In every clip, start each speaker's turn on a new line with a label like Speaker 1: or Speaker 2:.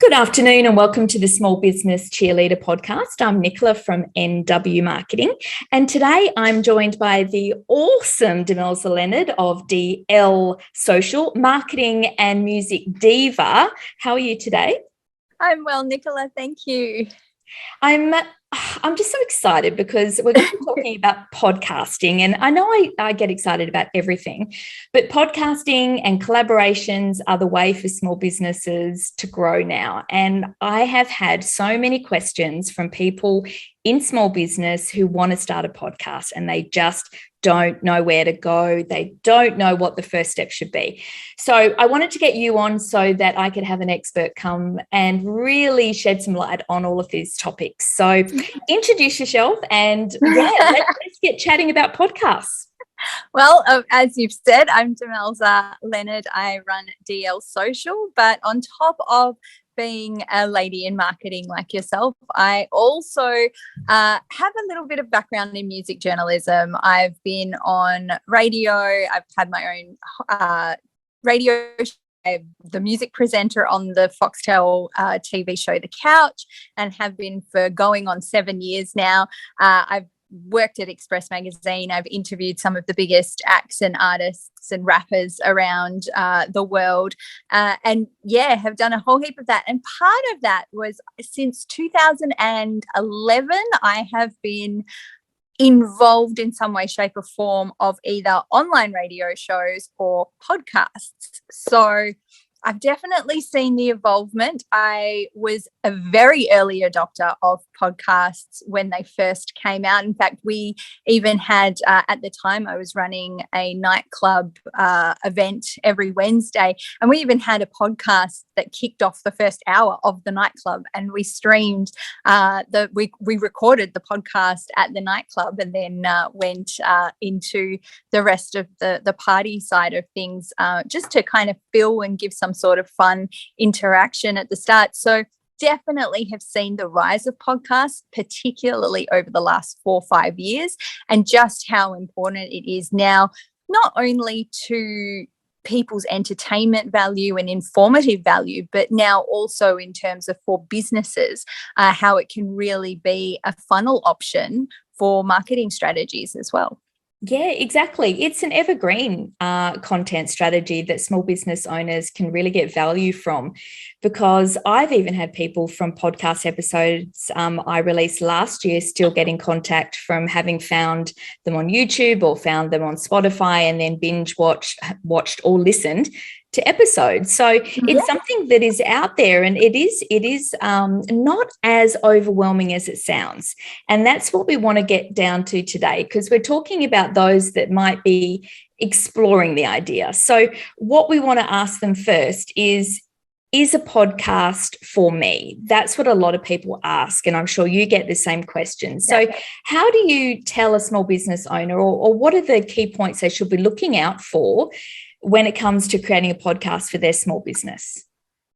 Speaker 1: Good afternoon and welcome to the Small Business Cheerleader podcast. I'm Nicola from NW Marketing, and today I'm joined by the awesome Demelza Leonard of DL Social Marketing and Music Diva. How are you today?
Speaker 2: I'm well, Nicola. Thank you.
Speaker 1: I'm just so excited because we're going to be talking about podcasting, and I know I get excited about everything, but podcasting and collaborations are the way for small businesses to grow now. And I have had so many questions from people in small business who want to start a podcast and they just don't know where to go. They don't know what the first step should be. So I wanted to get you on so that I could have an expert come and really shed some light on all of these topics. So introduce yourself and let's get chatting about podcasts.
Speaker 2: Well, as you've said, I'm Demelza Leonard. I run DL Social, but on top of being a lady in marketing like yourself, I also have a little bit of background in music journalism. I've been on radio. I've had my own radio show. I'm the music presenter on the Foxtel TV show The Couch, and have been for going on 7 years now. I've worked at Express Magazine. I've interviewed some of the biggest acts and artists and rappers around the world, and have done a whole heap of that. And part of that was since 2011 I have been involved in some way, shape or form of either online radio shows or podcasts. So I've definitely seen the evolvement. I was a very early adopter of podcasts when they first came out. In fact, we even had, at the time, I was running a nightclub event every Wednesday, and we even had a podcast that kicked off the first hour of the nightclub, and we streamed, we recorded the podcast at the nightclub, and then went into the rest of the party side of things, just to kind of fill and give some sort of fun interaction at the start. So definitely have seen the rise of podcasts, particularly over the last 4 or 5 years, and just how important it is now, not only to people's entertainment value and informative value, but now also in terms of for businesses, how it can really be a funnel option for marketing strategies as well.
Speaker 1: Yeah, exactly. It's an evergreen content strategy that small business owners can really get value from, because I've even had people from podcast episodes I released last year still get in contact from having found them on YouTube or found them on Spotify and then binge watched or listened to episodes. So it's something that is out there, and it is not as overwhelming as it sounds. And that's what we want to get down to today, because we're talking about those that might be exploring the idea. So what we want to ask them first is a podcast for me? That's what a lot of people ask, and I'm sure you get the same question. So how do you tell a small business owner, or what are the key points they should be looking out for when it comes to creating a podcast for their small business?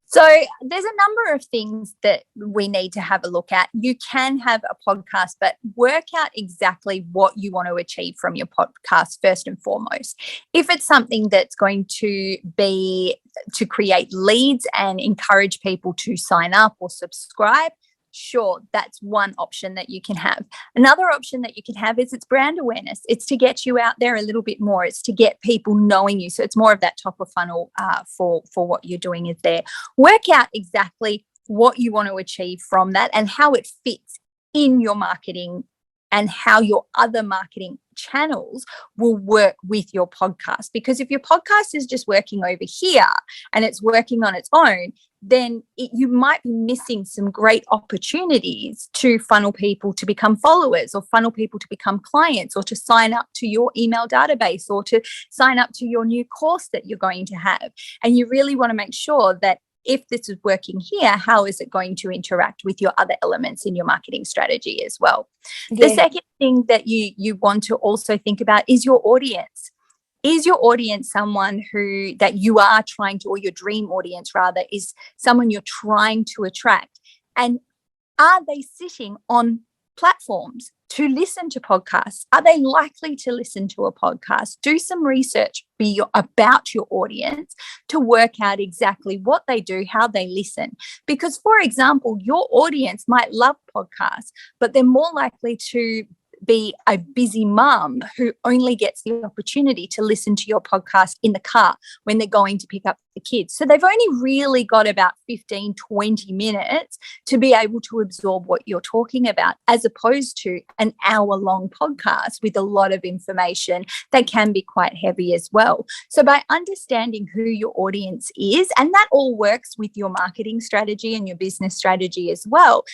Speaker 2: So there's a number of things that we need to have a look at. You can have a podcast, but work out exactly what you want to achieve from your podcast first and foremost. If it's something that's going to be to create leads and encourage people to sign up or subscribe, sure, that's one option that you can have. Another option that you can have is it's brand awareness. It's to get you out there a little bit more. It's to get people knowing you. So it's more of that top of funnel for what you're doing is there. Work out exactly what you want to achieve from that and how it fits in your marketing and how your other marketing channels will work with your podcast. Because if your podcast is just working over here and it's working on its own, then you might be missing some great opportunities to funnel people to become followers, or funnel people to become clients, or to sign up to your email database, or to sign up to your new course that you're going to have. And you really want to make sure that if this is working here, how is it going to interact with your other elements in your marketing strategy as well? Yeah. The second thing that you want to also think about is your audience. Is your audience someone that you are trying to, or your dream audience rather, is someone you're trying to attract? And are they sitting on platforms to listen to podcasts? Are they likely to listen to a podcast? Do some research about your audience to work out exactly what they do, how they listen. Because, for example, your audience might love podcasts, but they're more likely to be a busy mum who only gets the opportunity to listen to your podcast in the car when they're going to pick up the kids. So they've only really got about 15, 20 minutes to be able to absorb what you're talking about, as opposed to an hour-long podcast with a lot of information that can be quite heavy as well. So by understanding who your audience is, and that all works with your marketing strategy and your business strategy as well,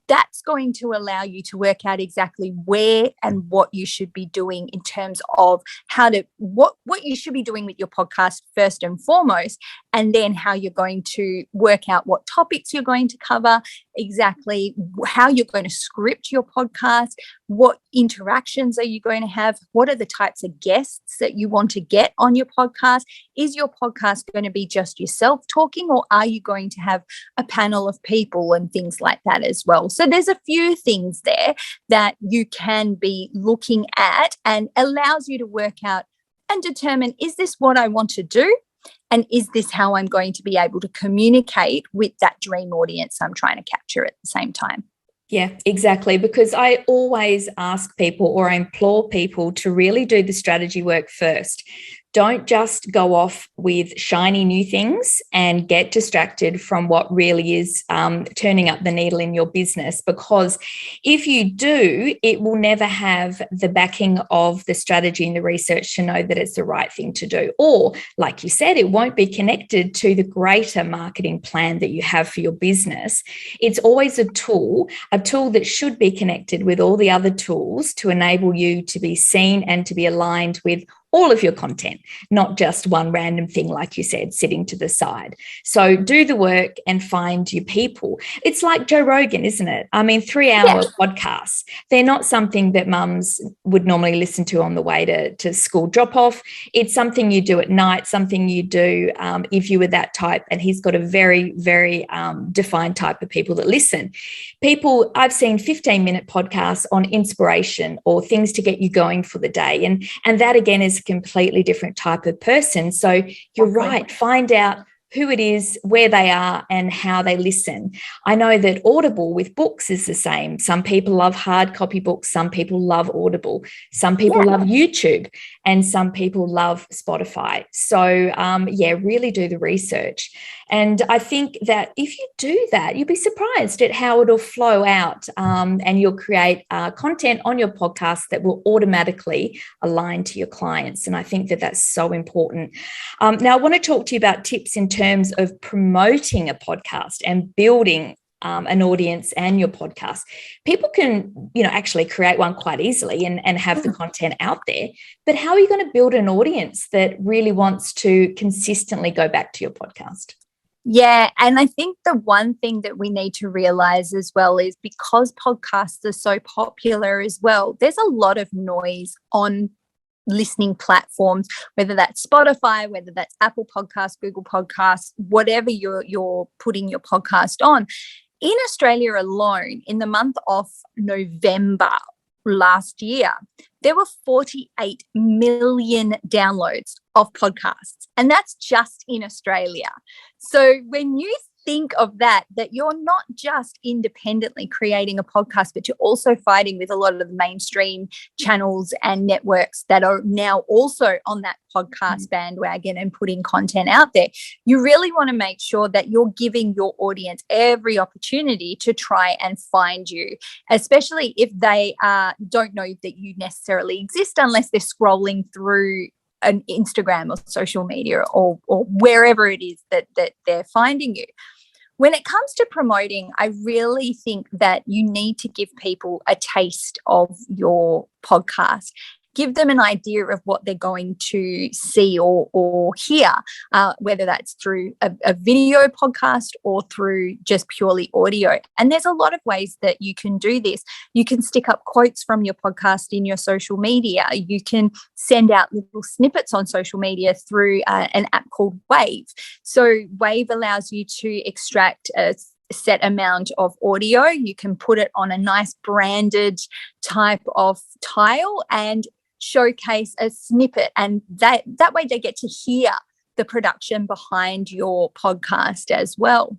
Speaker 2: that's going to allow you to work out exactly where and what you should be doing in terms of what you should be doing with your podcast first and foremost, and then how you're going to work out what topics you're going to cover, exactly how you're going to script your podcast, what interactions are you going to have, what are the types of guests that you want to get on your podcast. Is your podcast going to be just yourself talking, or are you going to have a panel of people and things like that as well? So there's a few things there that you can be looking at, and allows you to work out and determine, is this what I want to do? And is this how I'm going to be able to communicate with that dream audience I'm trying to capture at the same time?
Speaker 1: Yeah, exactly. Because I always ask people, or I implore people, to really do the strategy work first. Don't just go off with shiny new things and get distracted from what really is turning up the needle in your business, because if you do, it will never have the backing of the strategy and the research to know that it's the right thing to do. Or, like you said, it won't be connected to the greater marketing plan that you have for your business. It's always a tool that should be connected with all the other tools to enable you to be seen and to be aligned with all of your content, not just one random thing, like you said, sitting to the side. So do the work and find your people. It's like Joe Rogan, isn't it? I mean, 3-hour podcasts, they're not something that mums would normally listen to on the way to school drop off. It's something you do at night, something you do if you were that type. And he's got a very, very defined type of people that listen. People, I've seen 15-minute podcasts on inspiration or things to get you going for the day. And that, again, is a completely different type of person. So you're right. Find out who it is, where they are, and how they listen. I know that Audible with books is the same. Some people love hard copy books. Some people love Audible. Some people love YouTube, and some people love Spotify. So, really do the research. And I think that if you do that, you'll be surprised at how it'll flow out, and you'll create content on your podcast that will automatically align to your clients. And I think that that's so important. Now, I want to talk to you about tips in terms of promoting a podcast and building an audience and your podcast. People can, actually create one quite easily and have the content out there. But how are you going to build an audience that really wants to consistently go back to your podcast?
Speaker 2: Yeah, and I think the one thing that we need to realize as well is, because podcasts are so popular as well, there's a lot of noise on listening platforms, whether that's Spotify, whether that's Apple Podcasts, Google Podcasts, whatever you're putting your podcast on. In Australia alone, in the month of November last year, there were 48 million downloads of podcasts, and that's just in Australia. So when you think of that you're not just independently creating a podcast, but you're also fighting with a lot of the mainstream channels and networks that are now also on that podcast bandwagon and putting content out there, you really want to make sure that you're giving your audience every opportunity to try and find you, especially if they don't know that you necessarily exist unless they're scrolling through an Instagram or social media or wherever it is that they're finding you. When it comes to promoting, I really think that you need to give people a taste of your podcast. Give them an idea of what they're going to see or hear, whether that's through a video podcast or through just purely audio. And there's a lot of ways that you can do this. You can stick up quotes from your podcast in your social media. You can send out little snippets on social media through an app called Wave. So Wave allows you to extract set amount of audio. You can put it on a nice branded type of tile and showcase a snippet, and that way they get to hear the production behind your podcast as well.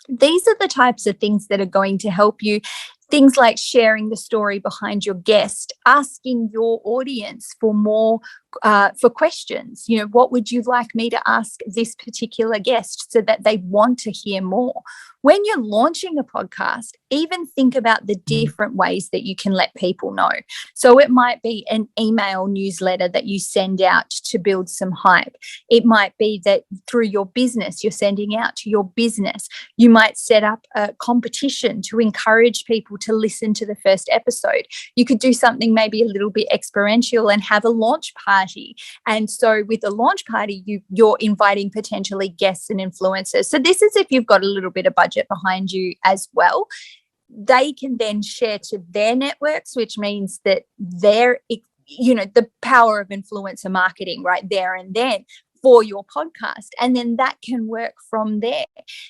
Speaker 2: These are the types of things that are going to help you. Things like sharing the story behind your guest, asking your audience for more, for questions. You know, what would you like me to ask this particular guest, so that they want to hear more? When you're launching a podcast, even think about the different ways that you can let people know. So it might be an email newsletter that you send out to build some hype. It might be that through your business, you're sending out to your business. You might set up a competition to encourage people to listen to the first episode. You could do something maybe a little bit experiential and have a launch party. And so with a launch party, you're inviting potentially guests and influencers. So this is if you've got a little bit of budget behind you as well. They can then share to their networks, which means that they're, you know, the power of influencer marketing right there and then for your podcast. And then that can work from there.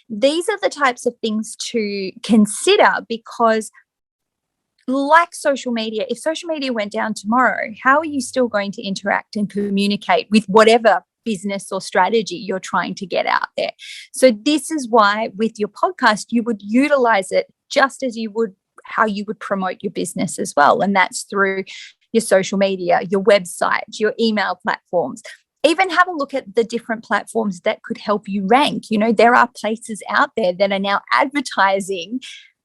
Speaker 2: These are the types of things to consider, because like social media, if social media went down tomorrow, how are you still going to interact and communicate with whatever business or strategy you're trying to get out there? So this is why with your podcast, you would utilize it just as you would how you would promote your business as well. And that's through your social media, your website, your email platforms. Even have a look at the different platforms that could help you rank. You know, there are places out there that are now advertising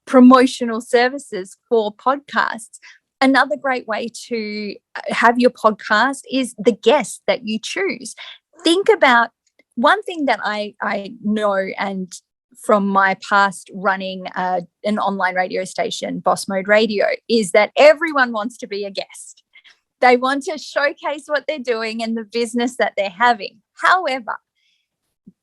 Speaker 2: promotional services for podcasts. Another great way to have your podcast is the guests that you choose. Think about one thing that I know, and from my past running an online radio station, Boss Mode Radio, is that everyone wants to be a guest. They want to showcase what they're doing and the business that they're having. However,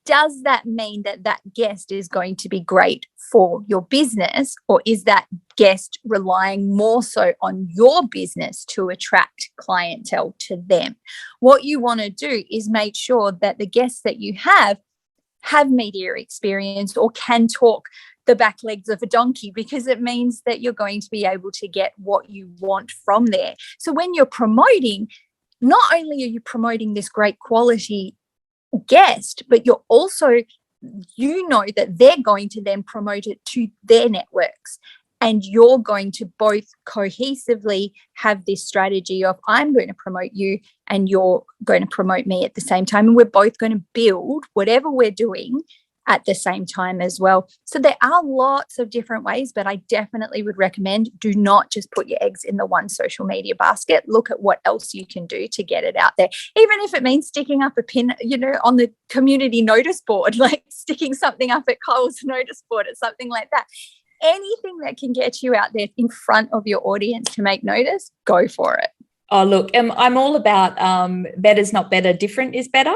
Speaker 2: does that mean that that guest is going to be great for your business, or is that guest relying more so on your business to attract clientele to them? What you want to do is make sure that the guests that you have media experience or can talk the back legs of a donkey, because it means that you're going to be able to get what you want from there. So when you're promoting, not only are you promoting this great quality guest, but you're also, you know, that they're going to then promote it to their networks, and you're going to both cohesively have this strategy of, I'm going to promote you and you're going to promote me at the same time, and we're both going to build whatever we're doing at the same time as well. So there are lots of different ways, but I definitely would recommend, do not just put your eggs in the one social media basket. Look at what else you can do to get it out there. Even if it means sticking up a pin, you know, on the community notice board, like sticking something up at Cole's notice board or something like that. Anything that can get you out there in front of your audience to make notice, go for it.
Speaker 1: Oh, look, I'm all about better's not better, different is better.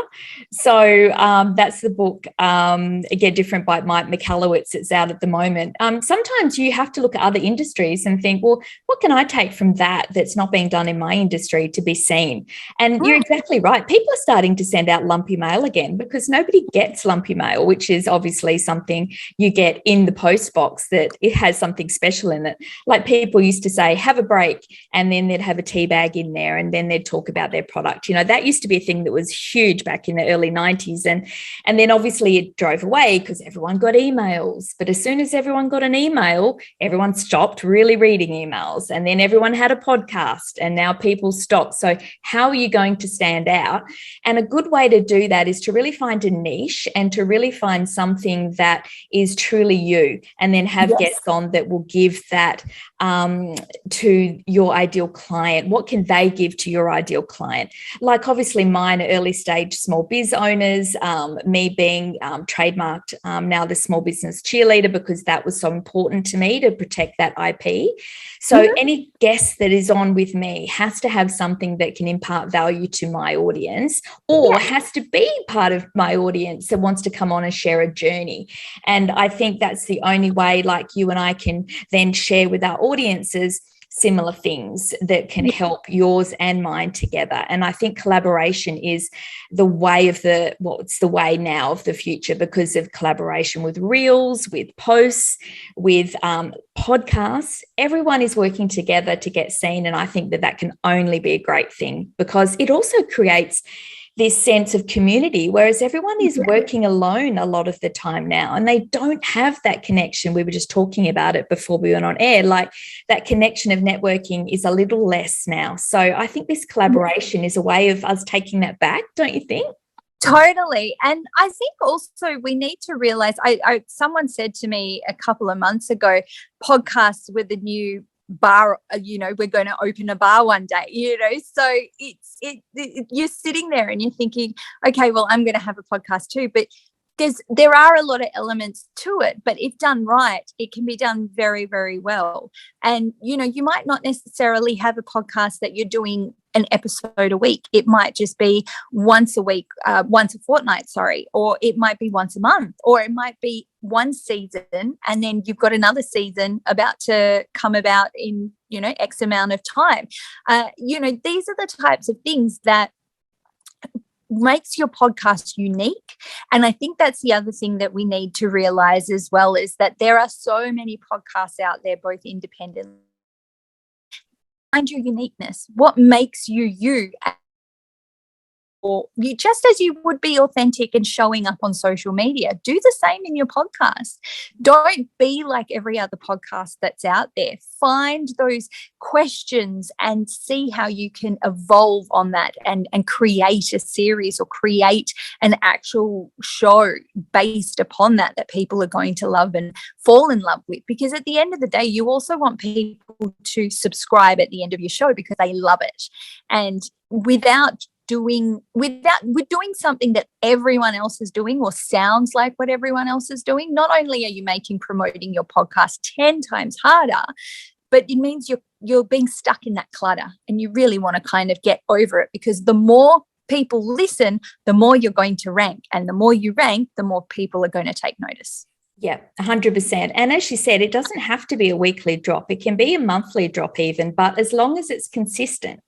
Speaker 1: So that's the book, Get Different by Mike McAllowitz. It's out at the moment. Sometimes you have to look at other industries and think, well, what can I take from that that's not being done in my industry to be seen? And you're exactly right. People are starting to send out lumpy mail again, because nobody gets lumpy mail, which is obviously something you get in the post box that it has something special in it. Like people used to say, have a break, and then they'd have a tea bag in there, and then they'd talk about their product. You know, that used to be a thing that was huge back in the early 90s. And then obviously it drove away because everyone got emails. But as soon as everyone got an email, everyone stopped really reading emails. And then everyone had a podcast, and now people stop. So how are you going to stand out? And a good way to do that is to really find a niche and to really find something that is truly you, and then have guests on that will give that to your ideal client. What can they give to your ideal client? Like obviously mine are early stage small biz owners, me being trademarked now the small business cheerleader, because that was so important to me to protect that IP. So any guest that is on with me has to have something that can impart value to my audience, or has to be part of my audience that wants to come on and share a journey. And I think that's the only way, like you and I can then share with our audiences similar things that can help yours and mine together. And I think collaboration is the way of it's the way now of the future, because of collaboration with reels, with posts, with podcasts. Everyone is working together to get seen. And I think that can only be a great thing, because it also creates this sense of community, whereas everyone is working alone a lot of the time now, and they don't have that connection. We were just talking about it before we went on air, like that connection of networking is a little less now. So I think this collaboration is a way of us taking that back, don't you think?
Speaker 2: Totally. And I think also we need to realize, someone said to me a couple of months ago, podcasts were the new bar, we're going to open a bar one day, so you're sitting there and you're thinking, okay, well, I'm going to have a podcast too, but there are a lot of elements to it, but if done right, it can be done very, very well. And, you might not necessarily have a podcast that you're doing an episode a week. It might just be once a week, once a fortnight, or it might be once a month, or it might be one season and then you've got another season about to come about in, X amount of time. These are the types of things that makes your podcast unique. And I think that's the other thing that we need to realize as well, is that there are so many podcasts out there, both independent. Find your uniqueness. What makes you you? Or you, just as you would be authentic and showing up on social media, do the same in your podcast. Don't be like every other podcast that's out there. Find those questions and see how you can evolve on that and create a series or create an actual show based upon that people are going to love and fall in love with. Because at the end of the day, you also want people to subscribe at the end of your show because they love it. And without doing something that everyone else is doing or sounds like what everyone else is doing, not only are you making promoting your podcast 10 times harder, but it means you're being stuck in that clutter, and you really want to kind of get over it, because the more people listen, the more you're going to rank, and the more you rank, the more people are going to take notice.
Speaker 1: Yeah, 100%. And as you said, it doesn't have to be a weekly drop. It can be a monthly drop even, but as long as it's consistent.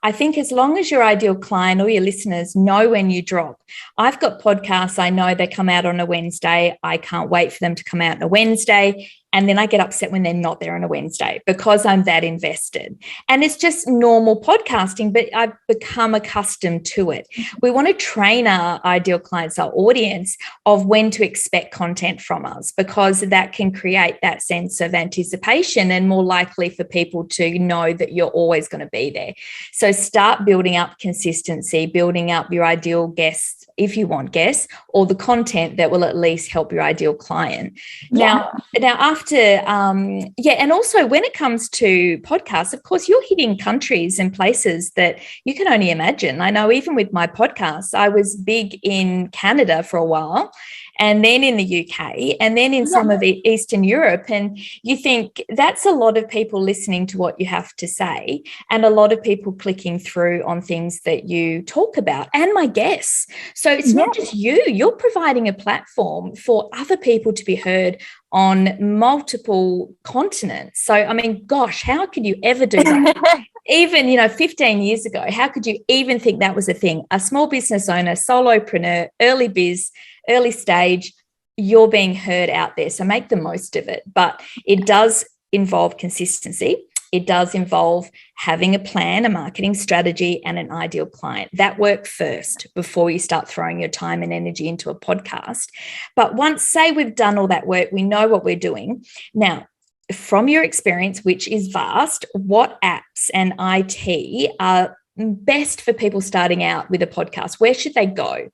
Speaker 1: I think as long as your ideal client or your listeners know when you drop. I've got podcasts, I know they come out on a Wednesday. I can't wait for them to come out on a Wednesday. And then I get upset when they're not there on a Wednesday because I'm that invested. And it's just normal podcasting, but I've become accustomed to it. We want to train our ideal clients, our audience, of when to expect content from us, because that can create that sense of anticipation and more likely for people to know that you're always going to be there. So start building up consistency, building up your ideal guests, if you want guests, or the content that will at least help your ideal client.
Speaker 2: Yeah.
Speaker 1: Now after, and also when it comes to podcasts, of course, you're hitting countries and places that you can only imagine. I know even with my podcasts, I was big in Canada for a while, and then in the UK, and then in some of Eastern Europe. And you think that's a lot of people listening to what you have to say, and a lot of people clicking through on things that you talk about, and my guests. So it's not just you're providing a platform for other people to be heard on multiple continents. So, I mean, gosh, how could you ever do that? Even, 15 years ago, how could you even think that was a thing? A small business owner, solopreneur, early biz, early stage, you're being heard out there. So make the most of it. But it does involve consistency. It does involve having a plan, a marketing strategy, and an ideal client. That work first before you start throwing your time and energy into a podcast. But once, say we've done all that work, we know what we're doing. Now, from your experience, which is vast, what apps and IT are best for people starting out with a podcast? Where should they go?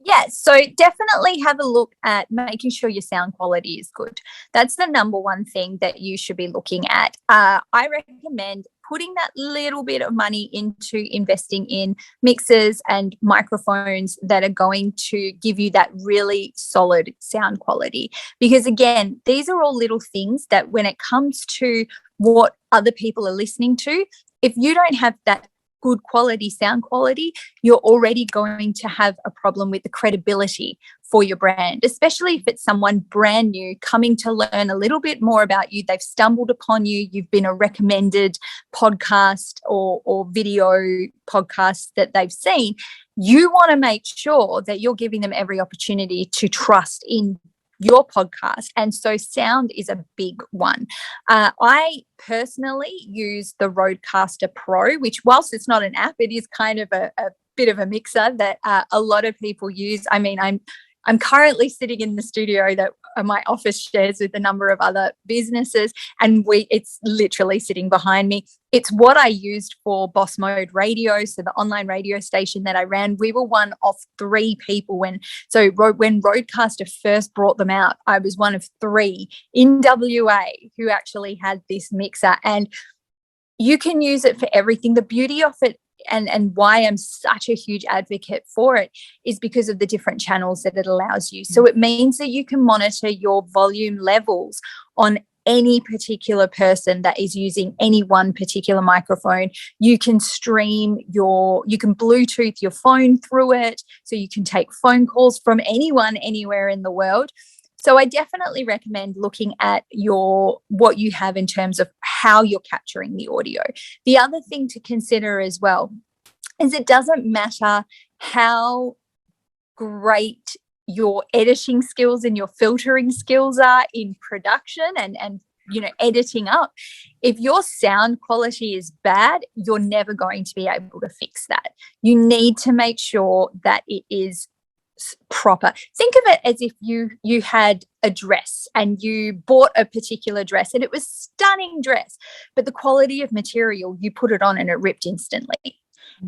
Speaker 2: Yeah, so definitely have a look at making sure your sound quality is good. That's the number one thing that you should be looking at. I recommend putting that little bit of money into investing in mixers and microphones that are going to give you that really solid sound quality. Because again, these are all little things that when it comes to what other people are listening to, if you don't have that good quality sound quality, you're already going to have a problem with the credibility for your brand, especially if it's someone brand new coming to learn a little bit more about you. They've stumbled upon you. You've been a recommended podcast or video podcast that they've seen. You want to make sure that you're giving them every opportunity to trust in your podcast. And so sound is a big one. I personally use the Rodecaster Pro, which whilst it's not an app, it is kind of a bit of a mixer that a lot of people use. I mean, I'm currently sitting in the studio that my office shares with a number of other businesses, and it's literally sitting behind me. It's what I used for Boss Mode Radio, so the online radio station that I ran. We were one of 3 people when Rodecaster first brought them out. I was one of 3 in WA who actually had this mixer, and you can use it for everything. The beauty of it and why I'm such a huge advocate for it is because of the different channels that it allows you. So it means that you can monitor your volume levels on any particular person that is using any one particular microphone. You can stream you can Bluetooth your phone through it, so you can take phone calls from anyone anywhere in the world. So I definitely recommend looking at what you have in terms of how you're capturing the audio. The other thing to consider as well is it doesn't matter how great your editing skills and your filtering skills are in production and editing up. If your sound quality is bad, you're never going to be able to fix that. You need to make sure that it is proper. Think of it as if you had a dress and you bought a particular dress and it was a stunning dress, but the quality of material, you put it on and it ripped instantly.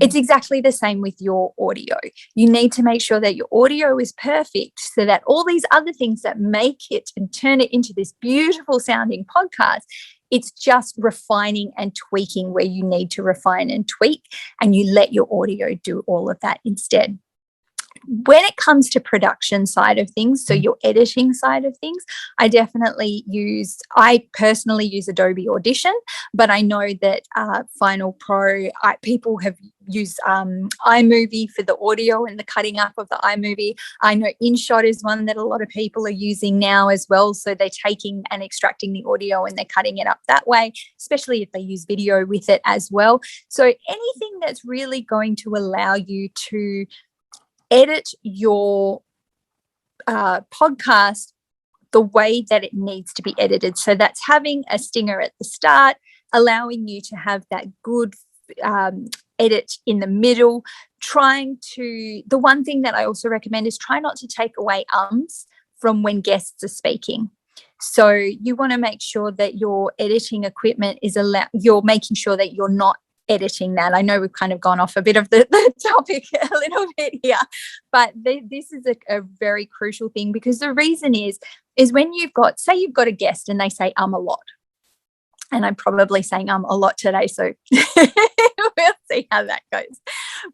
Speaker 2: It's exactly the same with your audio. You need to make sure that your audio is perfect so that all these other things that make it and turn it into this beautiful sounding podcast, it's just refining and tweaking where you need to refine and tweak, and you let your audio do all of that instead. When it comes to production side of things, so your editing side of things, I personally use Adobe Audition, but I know that Final Pro, people have used iMovie for the audio and the cutting up of the iMovie. I know InShot is one that a lot of people are using now as well. So they're taking and extracting the audio and they're cutting it up that way, especially if they use video with it as well. So anything that's really going to allow you to edit your podcast the way that it needs to be edited. So that's having a stinger at the start, allowing you to have that good edit in the middle. The one thing that I also recommend is try not to take away ums from when guests are speaking. So you want to make sure that your editing equipment you're making sure that you're not editing that. I know we've kind of gone off a bit of the topic a little bit here, but this is a very crucial thing, because the reason is when you've got a guest and they say a lot, and I'm probably saying a lot today, so we'll see how that goes.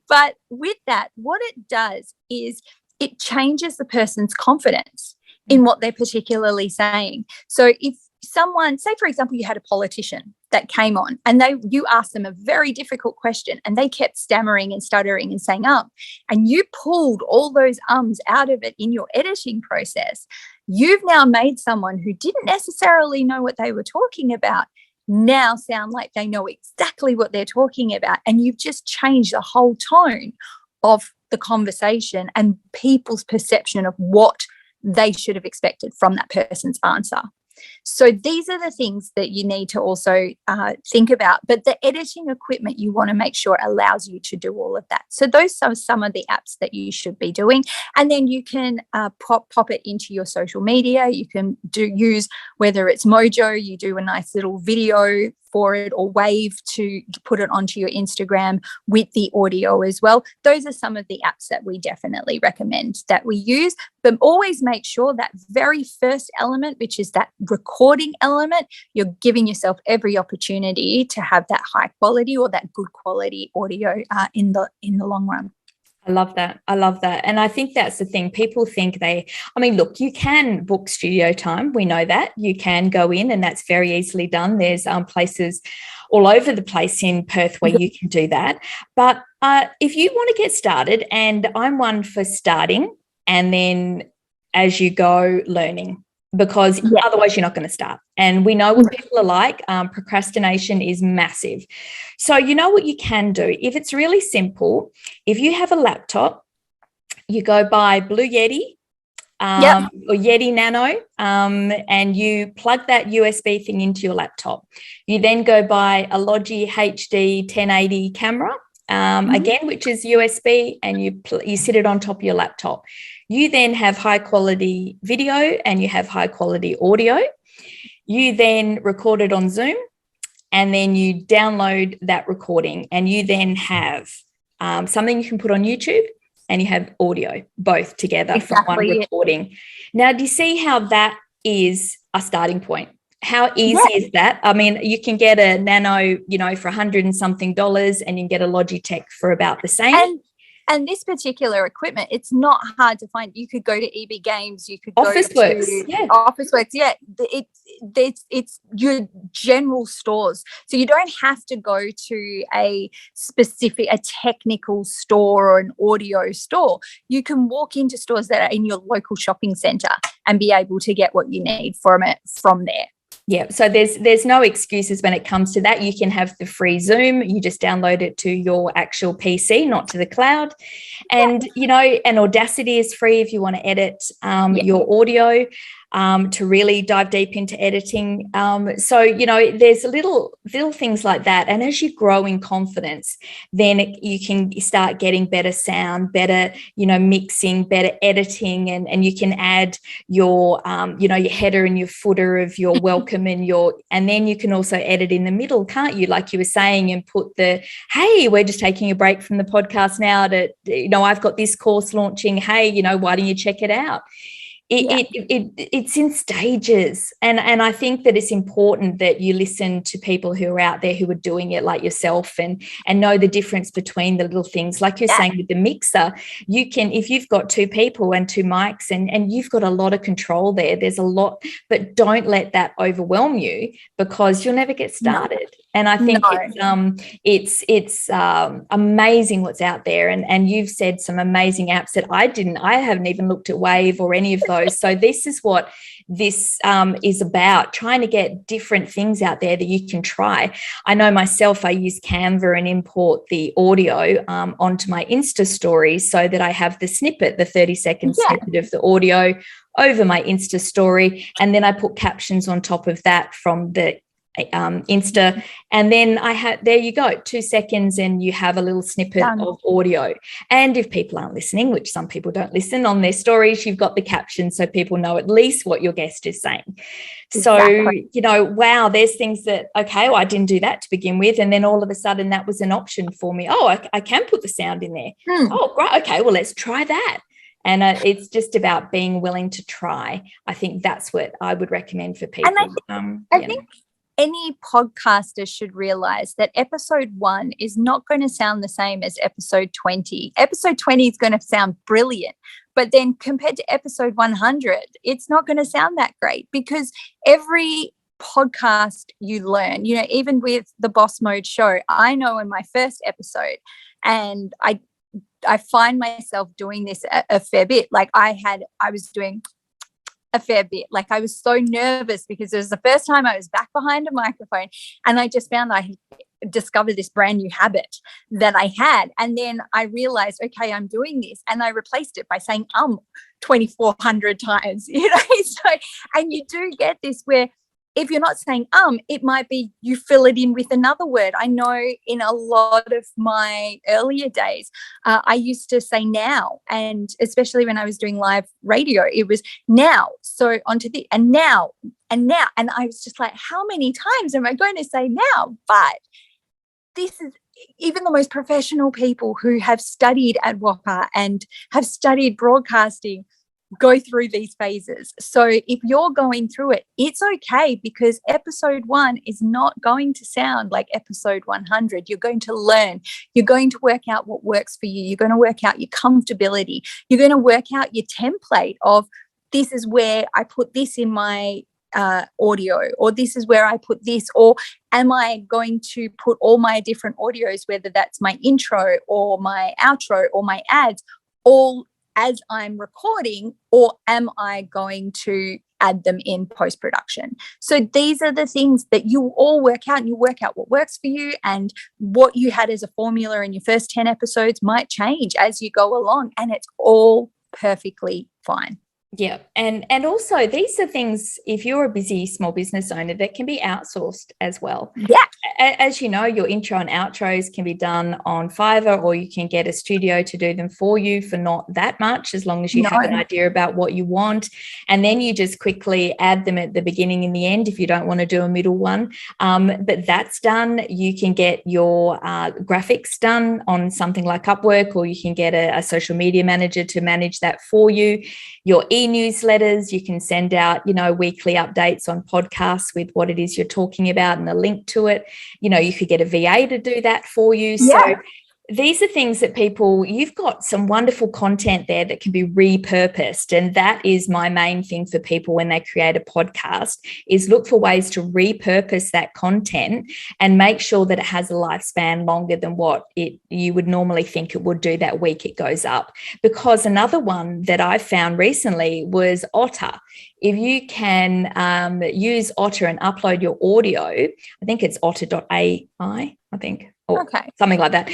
Speaker 2: But with that, what it does is it changes the person's confidence in what they're particularly saying. So if someone, say for example, you had a politician that came on and you asked them a very difficult question and they kept stammering and stuttering and saying and you pulled all those ums out of it in your editing process, you've now made someone who didn't necessarily know what they were talking about now sound like they know exactly what they're talking about, and you've just changed the whole tone of the conversation and people's perception of what they should have expected from that person's answer. So these are the things that you need to also think about. But the editing equipment, you want to make sure allows you to do all of that. So those are some of the apps that you should be doing. And then you can pop it into your social media. You can use, whether it's Mojo, you do a nice little video for it, or Wave to put it onto your Instagram with the audio as well. Those are some of the apps that we definitely recommend that we use. But always make sure that very first element, which is that recording element, you're giving yourself every opportunity to have that high quality or that good quality audio in the long run.
Speaker 1: I love that. And I think that's the thing. People think look, you can book studio time. We know that. You can go in and that's very easily done. There's places all over the place in Perth where you can do that. But if you want to get started, and I'm one for starting and then as you go learning, because otherwise you're not going to start. And we know what people are like. Procrastination is massive. So you know what you can do? If it's really simple, if you have a laptop, you go buy Blue Yeti or Yeti Nano, and you plug that USB thing into your laptop. You then go buy a Logi HD 1080 camera, again, which is USB, and you sit it on top of your laptop. You then have high quality video and you have high quality audio. You then record it on Zoom, and then you download that recording, and you then have something you can put on YouTube, and you have audio both together from one recording. Now, do you see how that is a starting point? How easy is that? I mean, you can get a Nano, for $100 and something, and you can get a Logitech for about the same.
Speaker 2: And this particular equipment, it's not hard to find. You could go to EB Games, you could
Speaker 1: Officeworks,
Speaker 2: go to Officeworks. Yeah, it's your general stores. So you don't have to go to a technical store or an audio store. You can walk into stores that are in your local shopping centre and be able to get what you need from there.
Speaker 1: Yeah, so there's no excuses when it comes to that. You can have the free Zoom. You just download it to your actual PC, not to the cloud. And, and Audacity is free if you want to edit your audio, to really dive deep into editing. So, there's little things like that. And as you grow in confidence, then you can start getting better sound, better, mixing, better editing, and you can add your, your header and your footer of your welcome and then you can also edit in the middle, can't you? Like you were saying, and put hey, we're just taking a break from the podcast now to, I've got this course launching. Hey, why don't you check it out? It's in stages, and I think that it's important that you listen to people who are out there who are doing it like yourself, and know the difference between the little things. Like you're saying with the mixer, you can, if you've got two people and two mics, and you've got a lot of control there. There's a lot, but don't let that overwhelm you, because you'll never get started. No. And I think it's amazing what's out there, and you've said some amazing apps that I haven't even looked at Wave or any of those. So this is what this is about, trying to get different things out there that you can try. I know myself, I use Canva and import the audio onto my Insta stories so that I have the snippet, the 30-second snippet of the audio over my Insta story, and then I put captions on top of that from the Insta, and then there you go, 2 seconds, and you have a little snippet of audio. And if people aren't listening, which some people don't listen on their stories, you've got the caption so people know at least what your guest is saying. Exactly. So, wow, there's things that, okay, well, I didn't do that to begin with, and then all of a sudden that was an option for me. Oh, I can put the sound in there. Oh, great. Okay, well, let's try that. And it's just about being willing to try. I think that's what I would recommend for people.
Speaker 2: And I think any podcaster should realize that episode 1 is not going to sound the same as episode 20. Episode 20 is going to sound brilliant, but then compared to episode 100, it's not going to sound that great, because every podcast you learn, even with the Boss Mode show, I know in my first episode, and I find myself doing this a fair bit. Like I was doing a fair bit. Like I was so nervous because it was the first time I was back behind a microphone, and I just found I discovered this brand new habit that I had. And then I realized, okay, I'm doing this, and I replaced it by saying 2,400 times, So, and you do get this where if you're not saying it might be you fill it in with another word. I know in a lot of my earlier days, I used to say now, and especially when I was doing live radio, it was now. So onto the and now. And I was just like, how many times am I going to say now? But this is even the most professional people who have studied at WAPA and have studied broadcasting go through these phases. So if you're going through it, it's okay, because episode 1 is not going to sound like episode 100. You're going to learn. You're going to work out what works for you. You're going to work out your comfortability. You're going to work out your template of, this is where I put this in my audio, or this is where I put this, or am I going to put all my different audios, whether that's my intro or my outro or my ads, all as I'm recording, or am I going to add them in post-production? So these are the things that you all work out, and you work out what works for you, and what you had as a formula in your first 10 episodes might change as you go along, and it's all perfectly fine.
Speaker 1: Yeah. And also these are things, if you're a busy small business owner, that can be outsourced as well.
Speaker 2: Yeah.
Speaker 1: As you know, your intro and outros can be done on Fiverr, or you can get a studio to do them for you for not that much, as long as you have an idea about what you want. And then you just quickly add them at the beginning and the end if you don't want to do a middle one. But that's done. You can get your graphics done on something like Upwork, or you can get a social media manager to manage that for you. Your e-newsletters, you can send out, weekly updates on podcasts with what it is you're talking about and a link to it. You could get a VA to do that for you.
Speaker 2: Yeah.
Speaker 1: So these are things that you've got some wonderful content there that can be repurposed. And that is my main thing for people when they create a podcast, is look for ways to repurpose that content and make sure that it has a lifespan longer than what you would normally think it would do that week it goes up. Because another one that I found recently was Otter. If you can use Otter and upload your audio, I think it's otter.ai, I think. Okay. Something like that.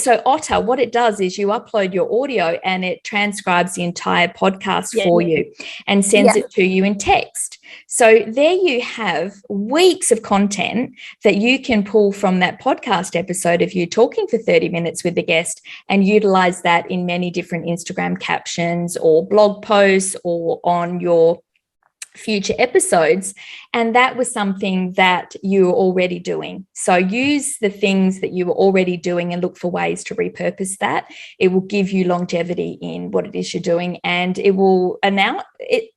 Speaker 1: So Otter, what it does is you upload your audio and it transcribes the entire podcast for you and sends it to you in text. So there you have weeks of content that you can pull from that podcast episode of you talking for 30 minutes with the guest and utilize that in many different Instagram captions or blog posts or on your future episodes. And that was something that you were already doing. So use the things that you were already doing and look for ways to repurpose that. It will give you longevity in what it is you're doing, and it will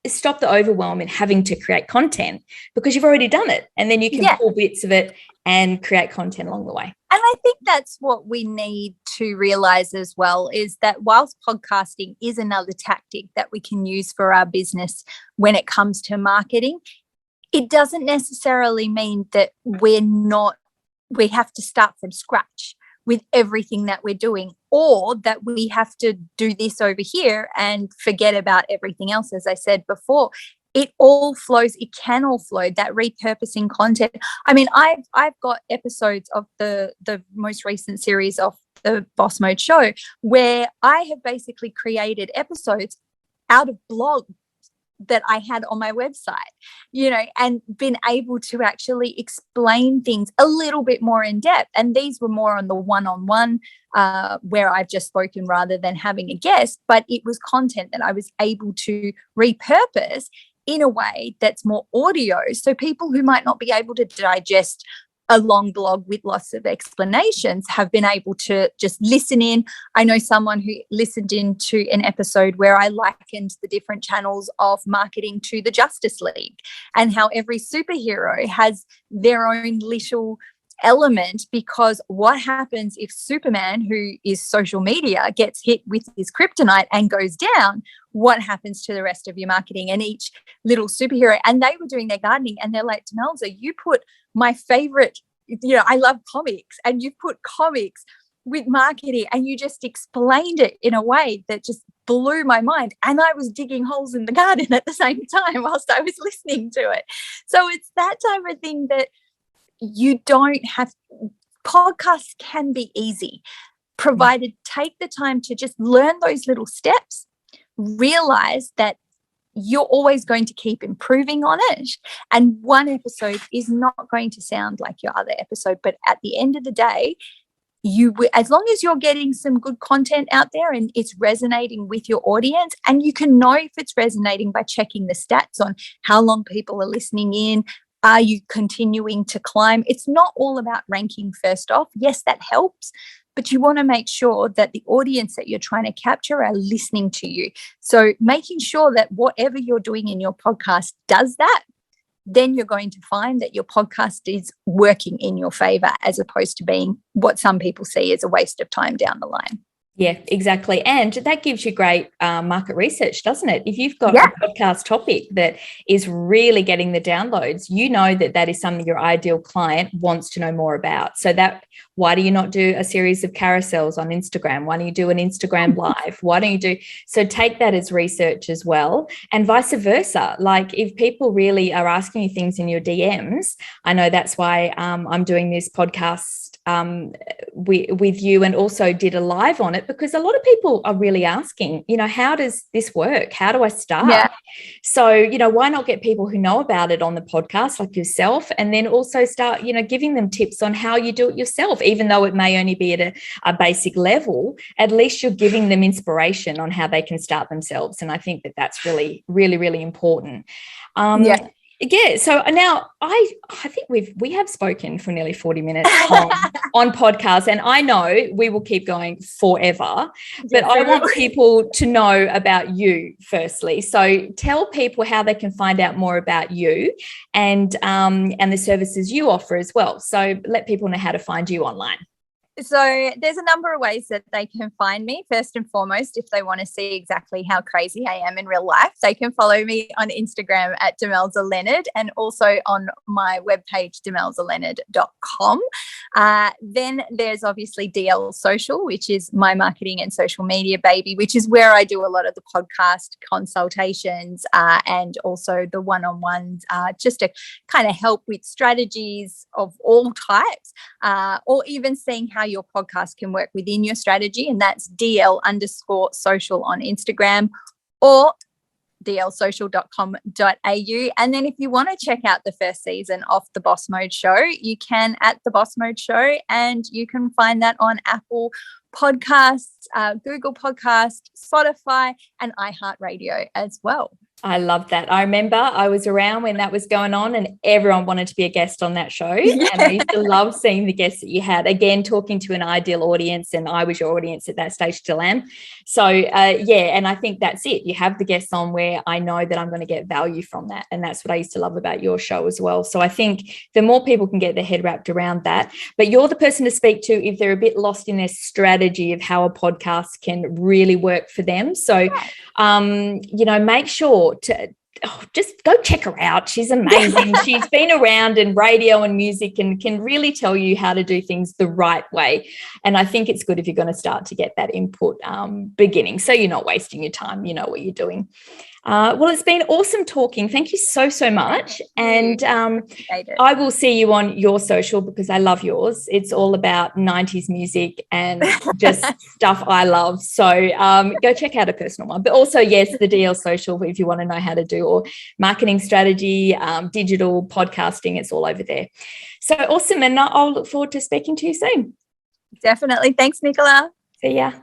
Speaker 1: stop the overwhelm in having to create content because you've already done it. And then you can pull bits of it and create content along the way.
Speaker 2: And I think that's what we need to realize as well, is that whilst podcasting is another tactic that we can use for our business when it comes to marketing, it doesn't necessarily mean that we have to start from scratch with everything that we're doing, or that we have to do this over here and forget about everything else. As I said before, it all flows. It can all flow, that repurposing content. I mean, I've got episodes of the most recent series of the Boss Mode show where I have basically created episodes out of blogs that I had on my website, and been able to actually explain things a little bit more in depth. And these were more on the one-on-one where I've just spoken rather than having a guest, but it was content that I was able to repurpose in a way that's more audio. So people who might not be able to digest a long blog with lots of explanations have been able to just listen in. I know someone who listened into an episode where I likened the different channels of marketing to the Justice League, and how every superhero has their own little element, because what happens if Superman, who is social media, gets hit with his kryptonite and goes down? What happens to the rest of your marketing and each little superhero? And they were doing their gardening and they're like, Demelza, you put my favorite, I love comics, and you put comics with marketing and you just explained it in a way that just blew my mind. And I was digging holes in the garden at the same time whilst I was listening to it. So it's that type of thing that you don't have. Podcasts can be easy, provided take the time to just learn those little steps, realize that you're always going to keep improving on it. And one episode is not going to sound like your other episode, but at the end of the day, as long as you're getting some good content out there and it's resonating with your audience, and you can know if it's resonating by checking the stats on how long people are listening in. Are you continuing to climb? It's not all about ranking first off. Yes, that helps, but you want to make sure that the audience that you're trying to capture are listening to you. So making sure that whatever you're doing in your podcast does that, then you're going to find that your podcast is working in your favor, as opposed to being what some people see as a waste of time down the line.
Speaker 1: Yeah, exactly. And that gives you great market research, doesn't it? If you've got a podcast topic that is really getting the downloads, you know that that is something your ideal client wants to know more about. So why do you not do a series of carousels on Instagram? Why don't you do an Instagram live? Why don't you so take that as research as well, and vice versa. Like if people really are asking you things in your DMs, I know that's why I'm doing this podcast with you, and also did a live on it, because a lot of people are really asking, how does this work? How do I start?
Speaker 2: Yeah.
Speaker 1: So, why not get people who know about it on the podcast like yourself, and then also start, giving them tips on how you do it yourself, even though it may only be at a basic level. At least you're giving them inspiration on how they can start themselves. And I think that that's really, really, really important. Yeah. So now I think we have spoken for nearly 40 minutes on podcasts, and I know we will keep going forever, but I want people to know about you firstly. So tell people how they can find out more about you and the services you offer as well. So let people know how to find you online.
Speaker 2: So there's a number of ways that they can find me. First and foremost, if they want to see exactly how crazy I am in real life, they can follow me on Instagram at Demelza Leonard, and also on my webpage, demelzaleonard.com. Then there's obviously DL Social, which is my marketing and social media baby, which is where I do a lot of the podcast consultations and also the one-on-ones, just to kind of help with strategies of all types, or even seeing how your podcast can work within your strategy. And that's DL_social on Instagram, or dlsocial.com.au. And then if you want to check out the first season of The Boss Mode Show, you can at The Boss Mode Show, and you can find that on Apple Podcasts, Google Podcasts, Spotify, and iHeartRadio as well.
Speaker 1: I love that. I remember I was around when that was going on, and everyone wanted to be a guest on that show. Yeah. And I used to love seeing the guests that you had, again, talking to an ideal audience, and I was your audience at that stage, still am. So, and I think that's it. You have the guests on where I know that I'm going to get value from that. And that's what I used to love about your show as well. So I think the more people can get their head wrapped around that, but you're the person to speak to if they're a bit lost in their strategy of how a podcast can really work for them. So, make sure to just go check her out. She's amazing. She's been around in radio and music and can really tell you how to do things the right way. And I think it's good if you're going to start to get that input beginning, so you're not wasting your time. You know what you're doing. Well, it's been awesome talking. Thank you so, so much. And I will see you on your social, because I love yours. It's all about 90s music and just stuff I love. So go check out a personal one. But also, yes, the DL Social, if you want to know how to do or marketing strategy, digital podcasting, it's all over there. So awesome. And I'll look forward to speaking to you soon.
Speaker 2: Definitely. Thanks, Nicola.
Speaker 1: See ya.